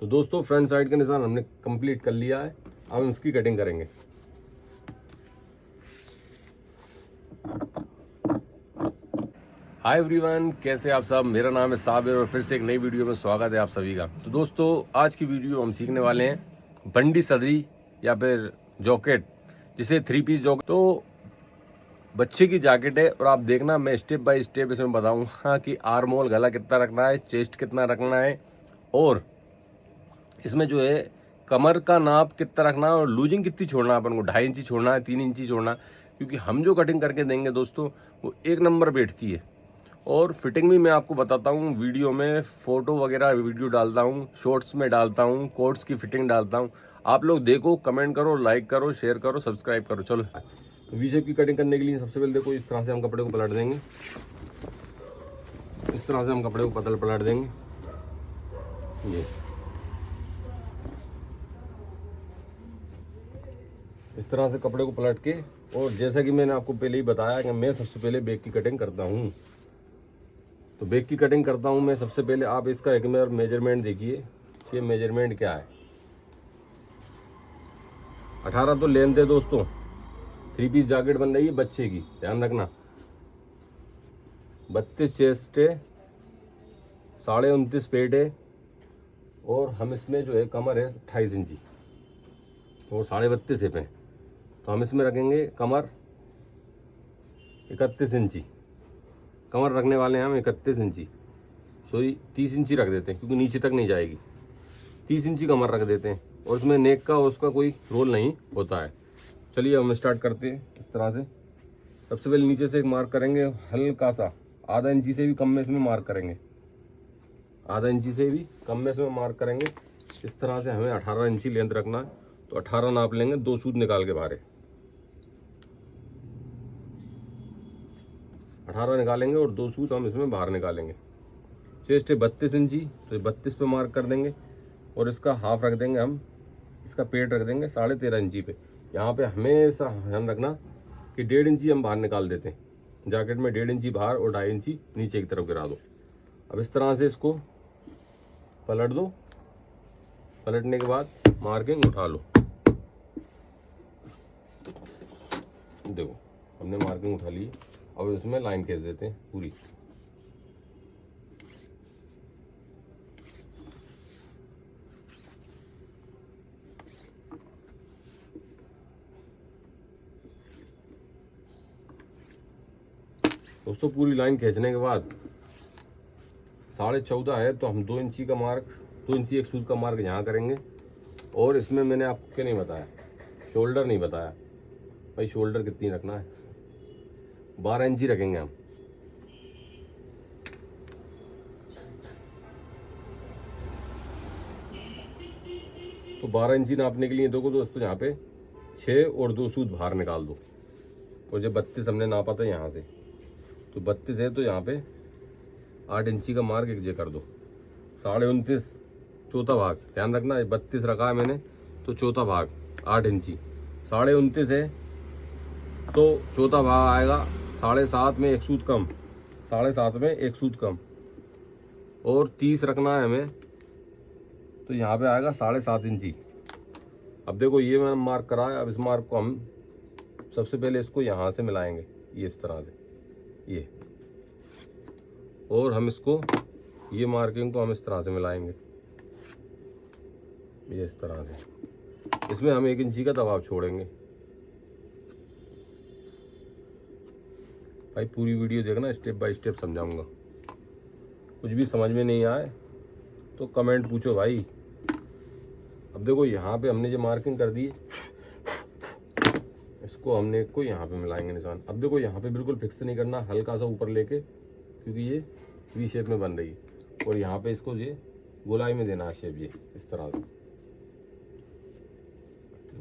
तो दोस्तों front side का निशान हमने कंप्लीट कर लिया है। अब हम इसकी कटिंग करेंगे। हाय एवरीवन, कैसे आप सब। मेरा नाम है साबिर और फिर से एक नई वीडियो में स्वागत है आप सभी का। तो दोस्तों आज की वीडियो हम सीखने वाले हैं बंडी सदरी या फिर जॉकेट, जिसे 3 पीस जॉकेट। तो बच्चे की जैकेट है और आप देखना मैं स्टेप बाय स्टेप इसमें बताऊंगा कि आर्म होल गला कितना रखना है, चेस्ट कितना रखना है और इसमें जो है कमर का नाप कितना रखना है और लूजिंग कितनी छोड़ना है अपन को। 2.5 इंची छोड़ना है, 3 इंची छोड़ना है, क्योंकि हम जो कटिंग करके देंगे दोस्तों वो एक नंबर बैठती है। और फिटिंग भी मैं आपको बताता हूँ वीडियो में, फ़ोटो वगैरह वीडियो डालता हूँ, शॉर्ट्स में डालता हूँ, कोट्स की फिटिंग डालता हूँ। आप लोग देखो, कमेंट करो, लाइक करो, शेयर करो, सब्सक्राइब करो। चलो वी शेप की कटिंग करने के लिए सबसे पहले देखो इस तरह से हम कपड़े को पलट देंगे। इस तरह से हम कपड़े को पलट देंगे। ये इस तरह से कपड़े को पलट के, और जैसा कि मैंने आपको पहले ही बताया कि मैं सबसे पहले बैक की कटिंग करता हूँ। तो बैक की कटिंग करता हूँ मैं सबसे पहले। आप इसका एक बार मेजरमेंट देखिए कि मेजरमेंट क्या है। 18 तो लेंथ है दोस्तों। 3 पीस जैकेट बन रही है बच्चे की, ध्यान रखना। 32 चेस्ट है, 29.5 पेट है और हम इसमें जो है कमर है 28 इंची और 32.5 हिप है। तो हम इसमें रखेंगे कमर 31 इंची। कमर रखने वाले हैं हम 31 इंची, सॉरी 30 इंची रख देते हैं क्योंकि नीचे तक नहीं जाएगी। 30 इंची कमर रख देते हैं और उसमें नेक का और उसका कोई रोल नहीं होता है। चलिए हम स्टार्ट करते हैं इस तरह से। सबसे पहले नीचे से एक मार्क करेंगे, हल्का सा आधा इंची से भी कम में इसमें मार्क करेंगे। आधा इंची से भी कम में इसमें मार्क करेंगे। इस तरह से हमें 18 इंची लेंथ रखना है, तो 18 नाप लेंगे, 2 सूत निकाल के बाहर। 18 निकालेंगे और 2 सूत हम इसमें बाहर निकालेंगे। चेस्ट है 32 इंची, तो 32 पे मार्क कर देंगे और इसका हाफ रख देंगे हम। इसका पेट रख देंगे 13.5 इंची पे। यहाँ पे हमेशा ध्यान रखना कि 1.5 इंची हम बाहर निकाल देते हैं जैकेट में। 1.5 इंची बाहर और 2.5 इंची नीचे की तरफ गिरा दो। अब इस तरह से इसको पलट दो। पलटने के बाद मार्किंग उठा लो। देखो हमने मार्किंग उठा ली। अब इसमें लाइन खींच देते हैं पूरी। दोस्तों पूरी लाइन खींचने के बाद 14.5 है तो हम 2 इंची का मार्क, 2 इंची एक सूत का मार्क यहाँ करेंगे। और इसमें मैंने आपको क्या नहीं बताया, शोल्डर नहीं बताया भाई। शोल्डर कितनी रखना है, 12 इंची रखेंगे हम। तो 12 इंची नापने के लिए देखो दोस्तों, यहाँ पे 6 और 2 सूत बाहर निकाल दो। और जो 32 हमने नापा था यहाँ से, तो 32 है तो यहाँ पे 8 इंची का मार्क एक जे कर दो। 29.5 चौथा भाग, ध्यान रखना 32 रखा है मैंने तो चौथा भाग 8 इंची। 29.5 है तो चौथा भाग आएगा 7.5 में एक सूत कम, 7.5 में एक सूत कम। और 30 रखना है हमें तो यहाँ पे आएगा 7.5 इंची। अब देखो ये मैंने मार्क करा है। अब इस मार्क को हम सबसे पहले इसको यहाँ से मिलाएंगे, ये इस तरह से ये। और हम इसको, ये मार्किंग को हम इस तरह से मिलाएंगे, ये इस तरह से। इसमें हम 1 इंची का दबाव छोड़ेंगे। भाई पूरी वीडियो देखना, स्टेप बाय स्टेप समझाऊंगा। कुछ भी समझ में नहीं आए तो कमेंट पूछो भाई। अब देखो यहाँ पे हमने जो मार्किंग कर दी, इसको हमने को यहाँ पे मिलाएंगे निशान। अब देखो यहाँ पे बिल्कुल फिक्स नहीं करना, हल्का सा ऊपर लेके, क्योंकि ये वी शेप में बन रही है। और यहाँ पे इसको ये गोलाई में देना है शेप, ये इस तरह से।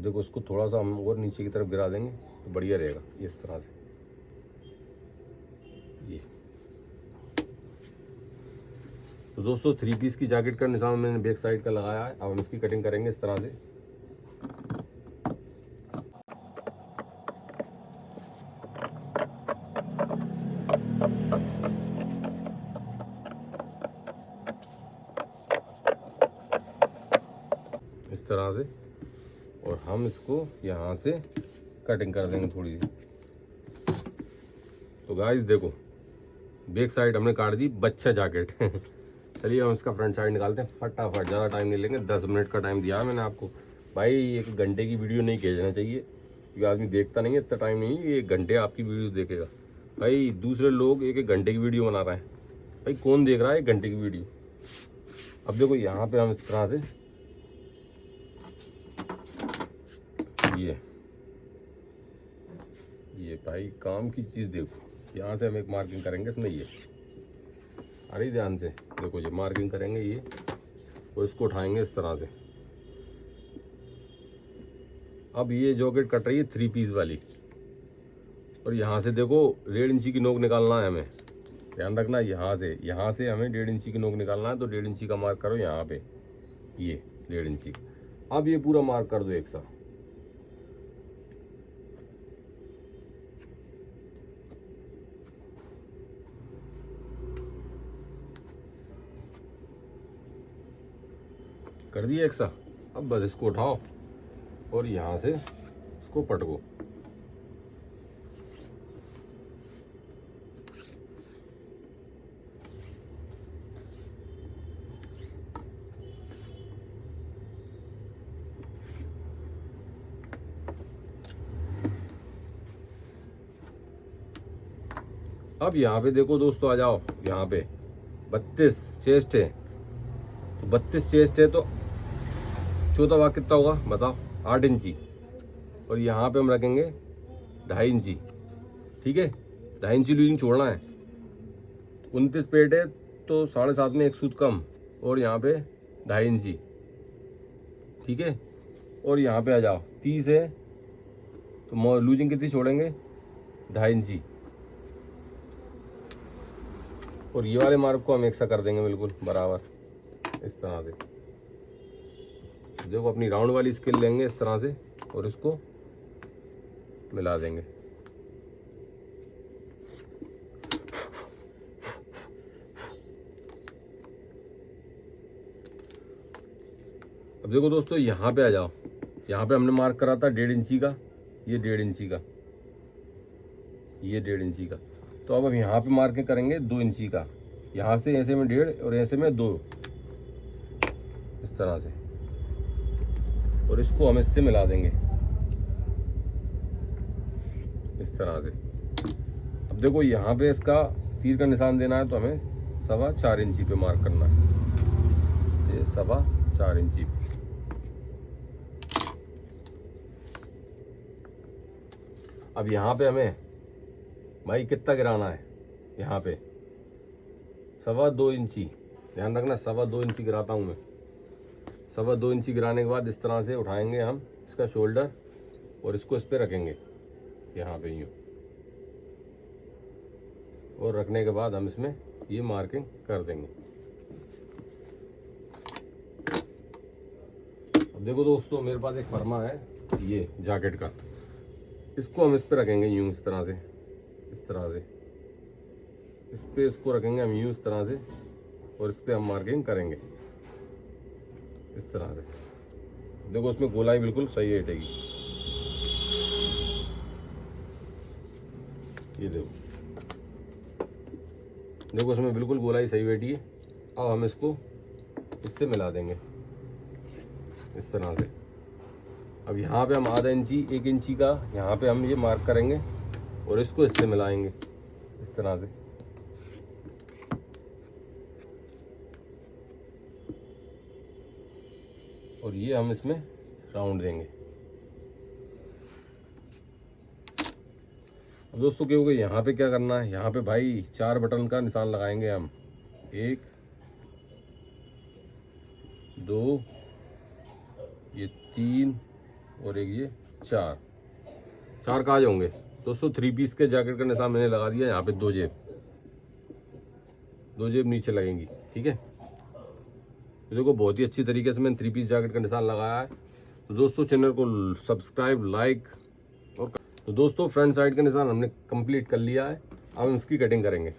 देखो इसको थोड़ा सा हम और नीचे की तरफ गिरा देंगे तो बढ़िया रहेगा, इस तरह से ये। तो दोस्तों 3 पीस की जैकेट का निशान मैंने बैक साइड का लगाया है। अब हम इसकी कटिंग करेंगे इस तरह से। इस तरह से, और हम इसको यहाँ से कटिंग कर देंगे थोड़ी सी। तो गाइस देखो, बैक साइड हमने काट दी बच्चा जैकेट। चलिए हम इसका फ्रंट साइड निकालते हैं फटाफट, ज़्यादा टाइम नहीं लेंगे। 10 मिनट का टाइम दिया है मैंने आपको। भाई 1 घंटे की वीडियो नहीं खींचना चाहिए, क्योंकि आदमी देखता नहीं है, इतना टाइम नहीं है 1 घंटे आपकी वीडियो देखेगा। भाई दूसरे लोग 1 घंटे की वीडियो बना रहे हैं, भाई कौन देख रहा है 1 घंटे की वीडियो। अब देखो यहाँ पे हम इस तरह से ये भाई काम की चीज़ देखो, यहाँ से हम एक मार्किंग करेंगे इसमें। ये अरे ध्यान से देखो, ये मार्किंग करेंगे ये, और इसको उठाएंगे इस तरह से। अब ये जॉकेट कट रही है 3 पीस वाली, और यहाँ से देखो 1.5 इंची की नोक निकालना है हमें। ध्यान रखना, यहाँ से हमें 1.5 इंची की नोक निकालना है। तो 1.5 इंची का मार्क करो यहाँ पे, ये 1.5 इंची। अब ये पूरा मार्क कर दो एक साथ। कर दिया एक साथ। अब बस इसको उठाओ और यहाँ से इसको पटको। अब यहाँ पे देखो दोस्तों, आ जाओ यहाँ पे 32 चेस्ट है। तो 32 चेस्ट है, तो चौथा भाग कितना होगा बताओ? 8 इंची। और यहाँ पे हम रखेंगे 2.5 इंची। ठीक है, 2.5 इंची लूजिंग छोड़ना है। 29 पेट है तो 7.5 में 1 सूत कम, और यहाँ पे 2.5 इंची। ठीक है, और यहाँ पे आ जाओ 30 है तो लूजिंग कितनी छोड़ेंगे? 2.5 इंची। और ये वाले मार्क को हम एक सा कर देंगे बिल्कुल बराबर इस तरह से। देखो अपनी राउंड वाली स्केल लेंगे इस तरह से, और इसको मिला देंगे। अब देखो दोस्तों, यहाँ पे आ जाओ। यहाँ पे हमने मार्क करा था 1.5 इंची का, ये 1.5 इंची का, ये 1.5 इंची का। तो अब हम यहाँ पे मार्किंग करेंगे 2 इंची का। यहाँ से ऐसे में 1.5 और ऐसे में 2, इस तरह से। और इसको हम इससे मिला देंगे इस तरह से। अब देखो यहाँ पे इसका तीर का निशान देना है, तो हमें 4.25 इंची पे मार्क करना है। ये 4.25 इंची। अब यहाँ पे हमें भाई कितना गिराना है? यहाँ पे 2.25 इंची। ध्यान रखना, 2.25 इंची गिराता हूँ मैं। 2.25 इंची गिराने के बाद इस तरह से उठाएंगे हम इसका शोल्डर, और इसको इस पे रखेंगे यहाँ पे यूँ। और रखने के बाद हम इसमें ये मार्किंग कर देंगे। अब देखो दोस्तों, मेरे पास एक फर्मा है ये जैकेट का, इसको हम इस पे रखेंगे यूँ इस तरह से, इस तरह से इस पे इसको रखेंगे हम यूँ इस तरह से, और इस पे हम मार्किंग करेंगे इस तरह से। देखो उसमें गोलाई बिल्कुल सही हटेगी। ये देखो उसमें बिल्कुल गोलाई सही बैठी है। अब हम इसको इससे मिला देंगे इस तरह से। अब यहाँ पे हम 0.5 इंची 1 इंची का यहाँ पे हम ये मार्क करेंगे, और इसको इससे मिलाएंगे इस तरह से। और ये हम इसमें राउंड देंगे। अब दोस्तों क्या होगा, यहाँ पे क्या करना है? यहाँ पे भाई 4 बटन का निशान लगाएंगे हम। 1 2 ये 3 और एक ये 4 कहाँ जाओगे दोस्तों? 3 पीस के जैकेट का निशान मैंने लगा दिया। यहाँ पे 2 जेब नीचे लगेंगी। ठीक है, तो देखो बहुत ही अच्छी तरीके से मैंने 3 पीस जैकेट का निशान लगाया है। तो दोस्तों चैनल को सब्सक्राइब, लाइक और तो दोस्तों फ्रंट साइड का निशान हमने कंप्लीट कर लिया है। अब हम इसकी कटिंग करेंगे।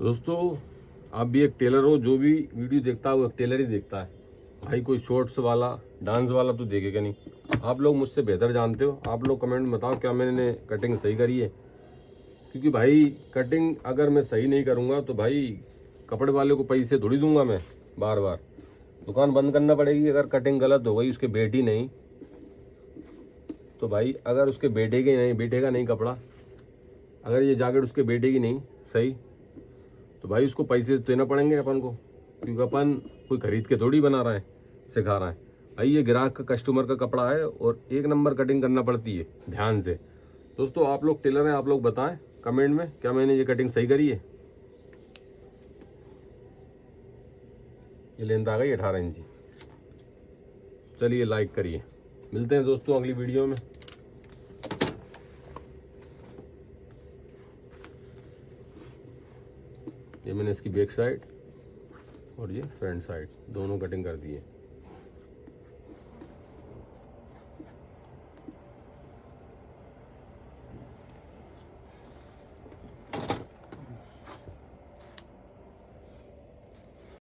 दोस्तों आप भी एक टेलर हो, जो भी वीडियो देखता है वो एक टेलर ही देखता है भाई। कोई शॉर्ट्स वाला डांस वाला तो देखेगा नहीं। आप लोग मुझसे बेहतर जानते हो, आप लोग कमेंट में बताओ क्या मैंने कटिंग सही करी है। क्योंकि भाई कटिंग अगर मैं सही नहीं करूँगा तो भाई कपड़े वाले को पैसे थोड़ी दूंगा मैं, बार बार दुकान बंद करना पड़ेगी। अगर कटिंग गलत हो गई, उसके बेटी नहीं तो भाई, अगर उसके बेटे के नहीं, बेटे का नहीं कपड़ा, अगर ये जैकेट उसके बेटे की नहीं सही, तो भाई उसको पैसे देना पड़ेंगे अपन को। क्योंकि अपन कोई खरीद के थोड़ी बना रहा है, सिखा रहा है भाई। ये ग्राहक का, कस्टमर का कपड़ा है और एक नंबर कटिंग करना पड़ती है ध्यान से। दोस्तों आप लोग टेलर हैं, आप लोग बताएं कमेंट में क्या मैंने ये कटिंग सही करी है। ये लेंथ आ गई 18 इंची। चलिए लाइक करिए, मिलते हैं दोस्तों अगली वीडियो में। ये मैंने इसकी बैक साइड और ये फ्रंट साइड दोनों कटिंग कर दी है।